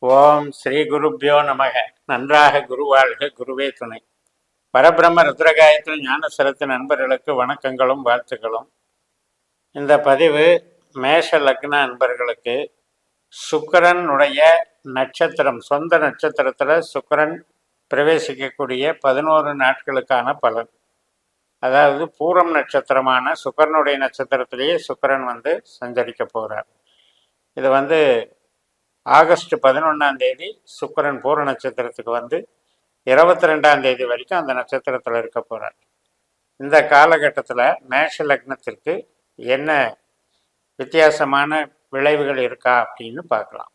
ஓம் ஸ்ரீ குருப்யோ நமக. நன்றாக குருவாழ்க, குருவே துணை. பரபிரம்ம ருத்ரகாயத்தில் ஞானசரத்து நண்பர்களுக்கு வணக்கங்களும் வாழ்த்துக்களும். இந்த பதிவு மேஷ லக்ன நண்பர்களுக்கு சுக்கிரனுடைய நட்சத்திரம், சொந்த நட்சத்திரத்தில் சுக்கிரன் பிரவேசிக்கக்கூடிய 11 நாட்களுக்கான பலன். அதாவது பூரம் நட்சத்திரமான சுக்கிரனுடைய நட்சத்திரத்திலேயே சுக்கிரன் சஞ்சரிக்க போகிறார். இது ஆகஸ்ட் 11ஆம் தேதி சுக்கிரன் பூர நட்சத்திரத்துக்கு 22ஆம் தேதி வரைக்கும் அந்த நட்சத்திரத்தில் இருக்க போகிறார். இந்த காலகட்டத்தில் மேஷ லக்னத்திற்கு என்ன வித்தியாசமான விளைவுகள் இருக்கா அப்படின்னு பார்க்கலாம்.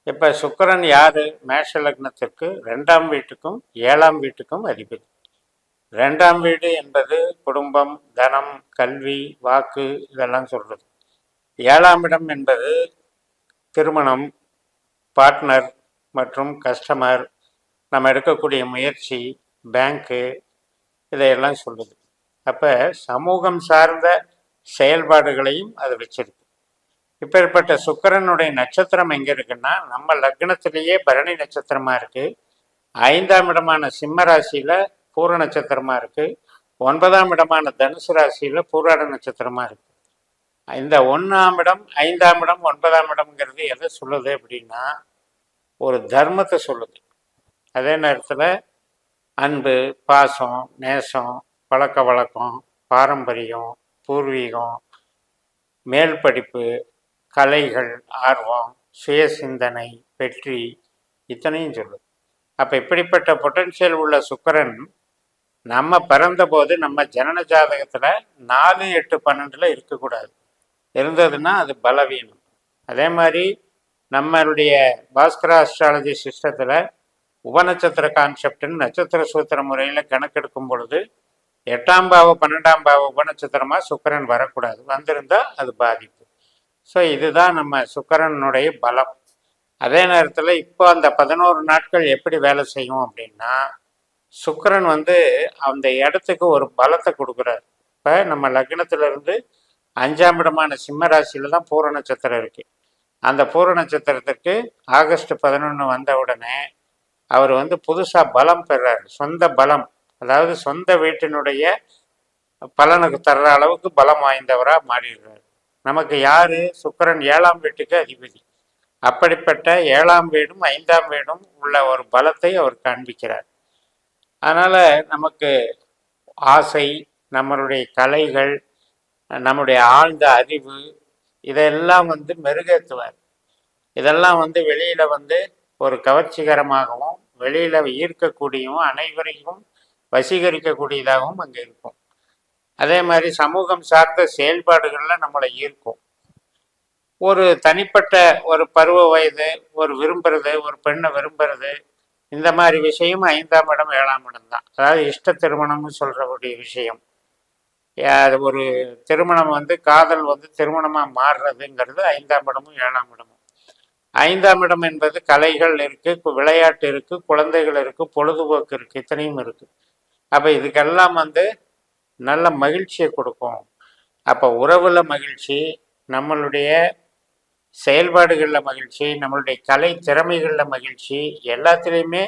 இப்போ சுக்கிரன் யார்? மேஷ லக்னத்திற்கு 2ஆம் வீட்டுக்கும் 7ஆம் வீட்டுக்கும் அதிபதி. 2ஆம் வீடு என்பது குடும்பம், தனம், கல்வி, வாக்கு இதெல்லாம் சொல்கிறது. 7ஆம் இடம் என்பது திருமணம், பார்ட்னர் மற்றும் கஸ்டமர், நம்ம எடுக்கக்கூடிய முயற்சி, பேங்க்கு, இதையெல்லாம் சொல்லுது. அப்போ சமூகம் சார்ந்த செயல்பாடுகளையும் அது வச்சிருக்கு. இப்பேற்பட்ட சுக்கிரனுடைய நட்சத்திரம் எங்கே இருக்குன்னா, நம்ம லக்னத்திலேயே பரணி நட்சத்திரமாக இருக்குது. 5ஆம் இடமான சிம்ம ராசியில் பூர நட்சத்திரமாக இருக்குது. 9ஆம் இடமான தனுசு ராசியில் பூராட நட்சத்திரமாக இருக்குது. இந்த 1ஆம் இடம், 5ஆம் இடம், 9ஆம் இடம்ங்கிறது எதை சொல்லுது அப்படின்னா, ஒரு தர்மத்தை சொல்லுது. அதே நேரத்தில் அன்பு, பாசம், நேசம், பழக்க வழக்கம், பாரம்பரியம், பூர்வீகம், மேல் படிப்பு, கலைகள், ஆர்வம், சுய சிந்தனை, வெற்றி, இத்தனையும் சொல்லுது. அப்போ இப்படிப்பட்ட பொட்டன்ஷியல் உள்ள சுக்கிரன் நம்ம பிறந்தபோது நம்ம ஜனன ஜாதகத்தில் 4, 8, 12 இருக்கக்கூடாது. இருந்ததுன்னா அது பலவீனம். அதே மாதிரி நம்மளுடைய பாஸ்கரா அஸ்ட்ராலஜி சிஸ்டத்தில் உபநட்சத்திர கான்செப்ட்னு நட்சத்திர சூத்திர முறையில் கணக்கெடுக்கும் பொழுது 8ஆம் பாவ 12ஆம் பாவ உபநட்சத்திரமாக சுக்கிரன் வரக்கூடாது. வந்திருந்தால் அது பாதிப்பு. ஸோ இதுதான் நம்ம சுக்கிரனுடைய பலம். அதே நேரத்தில் இப்போ அந்த 11 நாட்கள் எப்படி வேலை செய்யும் அப்படின்னா, சுக்கிரன் அந்த இடத்துக்கு ஒரு பலத்தை கொடுக்குறாரு. இப்போ நம்ம லக்னத்திலிருந்து 5ஆம் இடமான சிம்ம ராசியில் தான் பூர நட்சத்திரம் இருக்குது. அந்த பூர நட்சத்திரத்திற்கு ஆகஸ்ட் 11 வந்த உடனே அவர் புதுசாக பலம் பெறார். சொந்த பலம், அதாவது சொந்த வீட்டினுடைய பலனுக்கு தர்ற அளவுக்கு பலம் வாய்ந்தவராக மாறிடுறார். நமக்கு யார்? சுக்கிரன் 7ஆம் வீட்டுக்கு அதிபதி. அப்படிப்பட்ட 7ஆம் வீடும் 5ஆம் வீடும் உள்ள ஒரு பலத்தை அவர் காண்பிக்கிறார். அதனால் நமக்கு ஆசை, நம்மளுடைய கலைகள், நம்முடைய ஆழ்ந்த அறிவு, இதெல்லாம் மெருகேற்றுவார். இதெல்லாம் வெளியில் ஒரு கவர்ச்சிகரமாகவும், வெளியில் ஈர்க்கக்கூடியவும், அனைவரையும் வசீகரிக்கக்கூடியதாகவும் அங்கே இருக்கும். அதே மாதிரி சமூகம் சார்ந்த செயல்பாடுகளில் நம்மளை ஈர்க்கும். ஒரு தனிப்பட்ட ஒரு பருவ வயது, ஒரு விரும்புறது, ஒரு பெண்ணை விரும்புறது, இந்த மாதிரி விஷயம் 5ஆம் இடம் 7ஆம் இடம் தான். அதாவது இஷ்ட திருமணம்னு சொல்கிறக்கூடிய விஷயம். ஒரு திருமணம் காதல் திருமணமாக மாறுறதுங்கிறது 5ஆம் இடமும் 7ஆம் இடமும். 5ஆம் இடம் என்பது கலைகள் இருக்குது, விளையாட்டு இருக்குது, குழந்தைகள் இருக்குது, பொழுதுபோக்கு இருக்குது, இத்தனையும் இருக்குது. அப்போ இதுக்கெல்லாம் நல்ல மகிழ்ச்சியை கொடுக்கும். அப்போ உறவுல மகிழ்ச்சி, நம்மளுடைய செயல்பாடுகளில் மகிழ்ச்சி, நம்மளுடைய கலை திறமைகளில் மகிழ்ச்சி, எல்லாத்துலேயுமே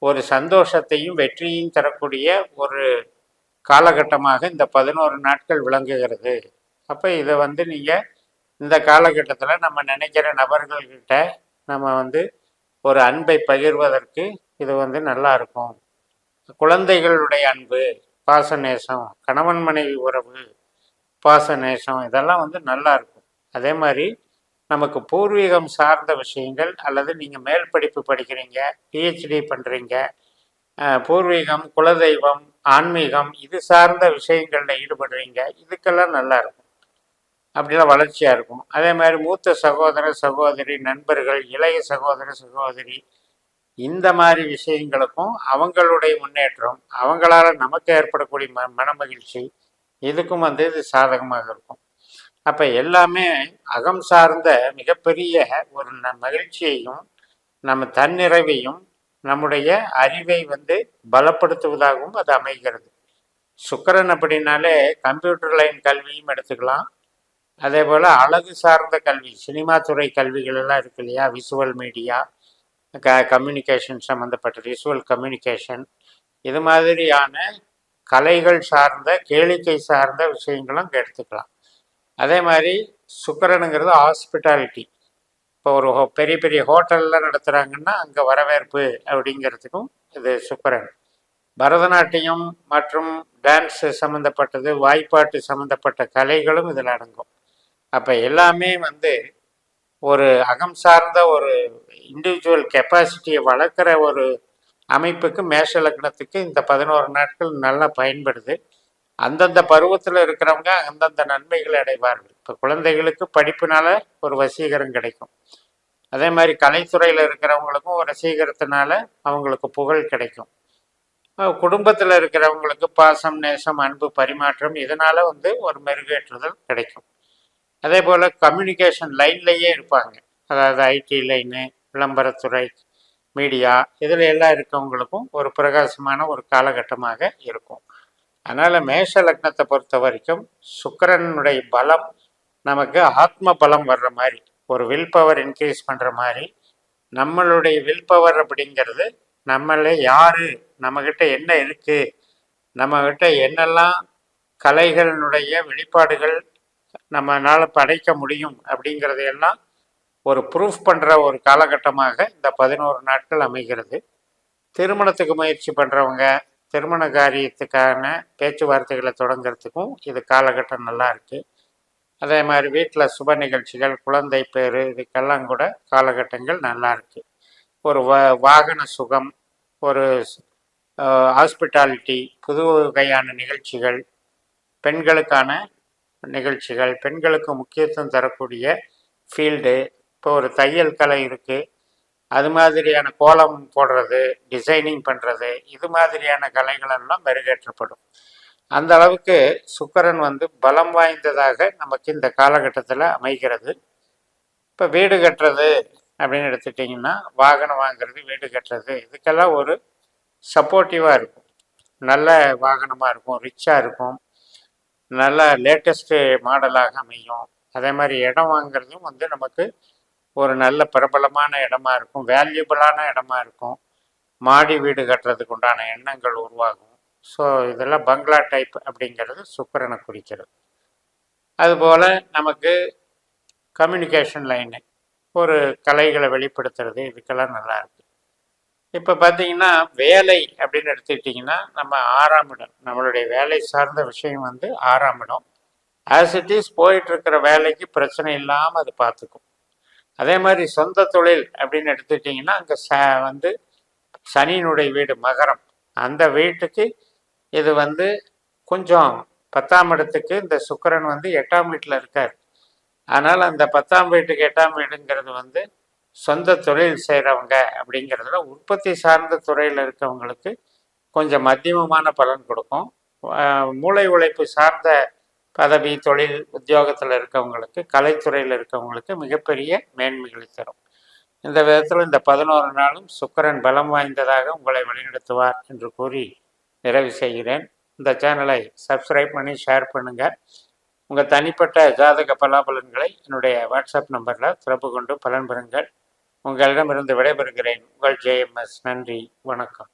ஒரு சந்தோஷத்தையும் வெற்றியையும் தரக்கூடிய ஒரு காலகட்டமாக இந்த 11 நாட்கள் விளங்குகிறது. அப்போ இதை நீங்கள் இந்த காலகட்டத்தில் நம்ம நினைக்கிற நபர்கள்கிட்ட நம்ம ஒரு அன்பை பகிர்வதற்கு இது நல்லா இருக்கும். குழந்தைகளுடைய அன்பு, பாசநேசம், கணவன் மனைவி உறவு, பாசநேசம், இதெல்லாம் நல்லா இருக்கும். அதே மாதிரி நமக்கு பூர்வீகம் சார்ந்த விஷயங்கள், அல்லது நீங்கள் மேல் படிப்பு படிக்கிறீங்க, பிஹெச்டி பண்ணுறீங்க, பூர்வீகம், குலதெய்வம், ஆன்மீகம், இது சார்ந்த விஷயங்களில் ஈடுபடுறீங்க, இதுக்கெல்லாம் நல்லா இருக்கும். அப்படிலாம் வளர்ச்சியாக இருக்கும். அதே மாதிரி மூத்த சகோதர சகோதரி, நண்பர்கள், இளைய சகோதர சகோதரி, இந்த மாதிரி விஷயங்களுக்கும் அவங்களுடைய முன்னேற்றம், அவங்களால நமக்கு ஏற்படக்கூடிய மன மகிழ்ச்சி, இதுக்கும் இது சாதகமாக இருக்கும். அப்போ எல்லாமே அகம் சார்ந்த மிகப்பெரிய ஒரு மகிழ்ச்சியையும், நம்ம தன்னிறைவையும், நம்முடைய அறிவை பலப்படுத்துவதாகவும் அது அமைகிறது. சுக்கிரன் அப்படின்னாலே கம்ப்யூட்டர் லைன் கல்வியும் எடுத்துக்கலாம். அதே போல் அழகு சார்ந்த கல்வி, சினிமா துறை கல்விகள் எல்லாம் இருக்கு இல்லையா, விசுவல் மீடியா, கம்யூனிகேஷன் சம்மந்தப்பட்ட விஷுவல் கம்யூனிகேஷன், இது மாதிரியான கலைகள் சார்ந்த கேளிக்கை சார்ந்த விஷயங்களும் இங்கே எடுத்துக்கலாம். அதே மாதிரி சுக்கிரனுங்கிறது ஹாஸ்பிட்டாலிட்டி. இப்போ ஒரு பெரிய பெரிய ஹோட்டலில் நடத்துகிறாங்கன்னா அங்கே வரவேற்பு அப்படிங்கிறதுக்கும் இது சுக்கிரன். பரதநாட்டியம் மற்றும் டான்ஸு சம்மந்தப்பட்டது, வாய்ப்பாட்டு சம்மந்தப்பட்ட கலைகளும் இதில் அடங்கும். அப்போ எல்லாமே வந்து ஒரு அகம் சார்ந்த ஒரு இண்டிவிஜுவல் கெப்பாசிட்டியை வளர்க்குற ஒரு அமைப்புக்கு மேஷ லக்னத்துக்கு இந்த 11 நாட்கள் நல்லா பயன்படுது. அந்தந்த பருவத்தில் இருக்கிறவங்க அந்தந்த நன்மைகளை அடைவார்கள். இப்போ குழந்தைகளுக்கு படிப்புனால ஒரு வசீகரம் கிடைக்கும். அதே மாதிரி கலைத்துறையில் இருக்கிறவங்களுக்கும் ஒரு வசீகரத்தினால அவங்களுக்கு புகழ் கிடைக்கும். குடும்பத்தில் இருக்கிறவங்களுக்கு பாசம், நேசம், அன்பு பரிமாற்றம் இதனால் வந்து ஒரு மெருகேற்றுதல் கிடைக்கும். அதே போல் கம்யூனிகேஷன் லைன்லேயே இருப்பாங்க. அதாவது ஐடி லைனு, விளம்பரத்துறை, மீடியா, இதில் எல்லாம் இருக்கவங்களுக்கும் ஒரு பிரகாசமான ஒரு காலகட்டமாக இருக்கும். அதனால் மேஷ லக்னத்தை பொறுத்த வரைக்கும் சுக்கிரனுடைய பலம் நமக்கு ஆத்ம பலம் வர்ற மாதிரி, ஒரு வில் பவர் இன்க்ரீஸ் பண்ணுற மாதிரி. நம்மளுடைய வில் பவர் அப்படிங்கிறது நம்மளே யார், நம்மக்கிட்ட என்ன இருக்குது, நம்மக்கிட்ட என்னெல்லாம் கலைகளினுடைய வெளிப்பாடுகள் நம்மளால் படைக்க முடியும் அப்படிங்கிறதையெல்லாம் ஒரு ப்ரூஃப் பண்ணுற ஒரு காலகட்டமாக இந்த 11 நாட்கள் அமைகிறது. திருமணத்துக்கு முயற்சி பண்ணுறவங்க திருமண காரியத்துக்கான பேச்சுவார்த்தைகளை தொடங்கிறதுக்கும் இது காலகட்டம் நல்லா இருக்குது. அதே மாதிரி வீட்டில் சுப நிகழ்ச்சிகள், குழந்தை பேர், இதுக்கெல்லாம் கூட காலகட்டங்கள் நல்லா இருக்குது. ஒரு வாகன சுகம், ஒரு ஹாஸ்பிட்டாலிட்டி, புது வகையான நிகழ்ச்சிகள், பெண்களுக்கான நிகழ்ச்சிகள், பெண்களுக்கு முக்கியத்துவம் தரக்கூடிய ஃபீல்டு. இப்போ ஒரு தையல் கலை இருக்குது, அது மாதிரியான கோலம் போடுறது, டிசைனிங் பண்ணுறது, இது மாதிரியான கலைகளெல்லாம் மெருகேற்றப்படும். அந்த அளவுக்கு சுக்கிரன் வந்து பலம் வாய்ந்ததாக நமக்கு இந்த காலகட்டத்தில் அமைகிறது. இப்போ வீடு கட்டுறது அப்படின்னு எடுத்துட்டிங்கன்னா, வாகனம் வாங்கிறது, வீடு கட்டுறது, இதுக்கெல்லாம் ஒரு சப்போர்ட்டிவாக இருக்கும். நல்ல வாகனமாக இருக்கும், ரிச்சாக இருக்கும், நல்ல லேட்டஸ்ட்டு மாடலாக அமையும். அதே மாதிரி இடம் வாங்கிறதும் வந்து நமக்கு ஒரு நல்ல பிரபலமான இடமா இருக்கும், வேல்யூபிளான இடமா இருக்கும். மாடி வீடு கட்டுறதுக்கு உண்டான எண்ணங்கள் உருவாகும். ஸோ இதெல்லாம் பங்களா டைப் அப்படிங்கிறது சுக்கிரனை குறிக்கிறது. அதுபோல் நமக்கு கம்யூனிகேஷன் லைனு, ஒரு கலைகளை வெளிப்படுத்துறது, இதுக்கெல்லாம் நல்லா இருக்குது. இப்போ பார்த்தீங்கன்னா வேலை அப்படின்னு எடுத்துக்கிட்டிங்கன்னா, நம்ம 6ஆம் இடம், நம்மளுடைய வேலை சார்ந்த விஷயம் வந்து 6ஆம் இடம். ஆஸ் இட் இஸ் போயிட்டுருக்கிற வேலைக்கு பிரச்சனை இல்லாமல் அது பார்த்துக்கும். அதே மாதிரி சொந்த தொழில் அப்படின்னு எடுத்துக்கிட்டிங்கன்னா, அங்கே வந்து சனியினுடைய வீடு மகரம், அந்த வீட்டுக்கு இது வந்து கொஞ்சம் 10ஆம் இடத்துக்கு இந்த சுக்கிரன் வந்து 8ஆம் வீட்டில் இருக்கார். அதனால் அந்த 10ஆம் வீட்டுக்கு 8ஆம் வீடுங்கிறது வந்து சொந்த தொழில் செய்கிறவங்க அப்படிங்கிறதுல உற்பத்தி சார்ந்த துறையில் இருக்கவங்களுக்கு கொஞ்சம் மத்தியமமான பலன் கொடுக்கும். மூளை உழைப்பு சார்ந்த பதவி, தொழில், உத்தியோகத்தில் இருக்கவங்களுக்கு, கலைத்துறையில் இருக்கவங்களுக்கு மிகப்பெரிய மேன்மைகளை தரும். இந்த விதத்தில் இந்த 11 நாளும் சுக்கிரன் பலம் வாய்ந்ததாக உங்களை வழிநடத்துவார் என்று கூறி நிறைவு செய்கிறேன். இந்த சேனலை சப்ஸ்கிரைப் பண்ணி ஷேர் பண்ணுங்கள். உங்கள் தனிப்பட்ட ஜாதக பலாபலன்களை என்னுடைய வாட்ஸ்அப் நம்பரில் தொடர்பு கொண்டு பலன் பெறுங்கள். உங்களிடமிருந்து விடைபெறுகிறேன். உங்கள் JMS. நன்றி, வணக்கம்.